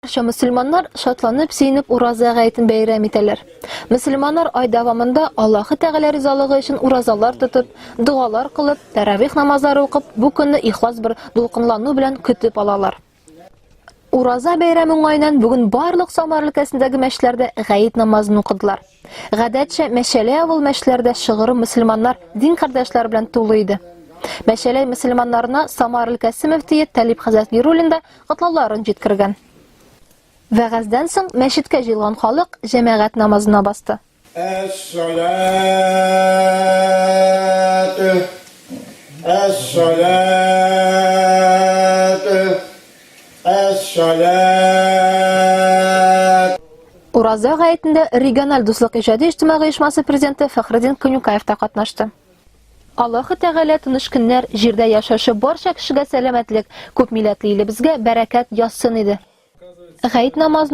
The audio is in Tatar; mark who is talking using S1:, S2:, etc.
S1: Барча мөселманнар шатланып, сөенеп ураза гаетен бәйрәм итәләр. Мөселманнар ай дәвамында Аллаһы Тәгалә ризалыгы өчен уразалар тотып, дуалар кылып, тәравих намазлары укып, бу көнне ихлас бер дулкынлану белән көтеп алалар. Ураза бәйрәме уңайыннан бүген барлык Самар өлкәсендәге мәчетләрдә гаит намазын укыдылар. Гадәтчә, Мәшәле авыл мәчетләрдә шыгыры мөселманнар, дин кардәшләр белән тулы иде. Мәшәле мөселманнарына Самар өлкәсе мөфтие Талип хәзрәт Нуруллин да котлауларын җиткергән. Вәгазьдән соң мәчеткә җыелган халык җәмәгать намазына басты. Ураза гаетендә региональ дуслык иҗади иҗтимагый оешмасы президенты Фәхреддин Көнюкаев та катнашты. Аллаһы Тәгалә тыныч көннәр, җирдә яшәүче барча кешегә сәламәтлек, күп милләтле илебезгә бәрәкәт язсын иде. Гаит намазын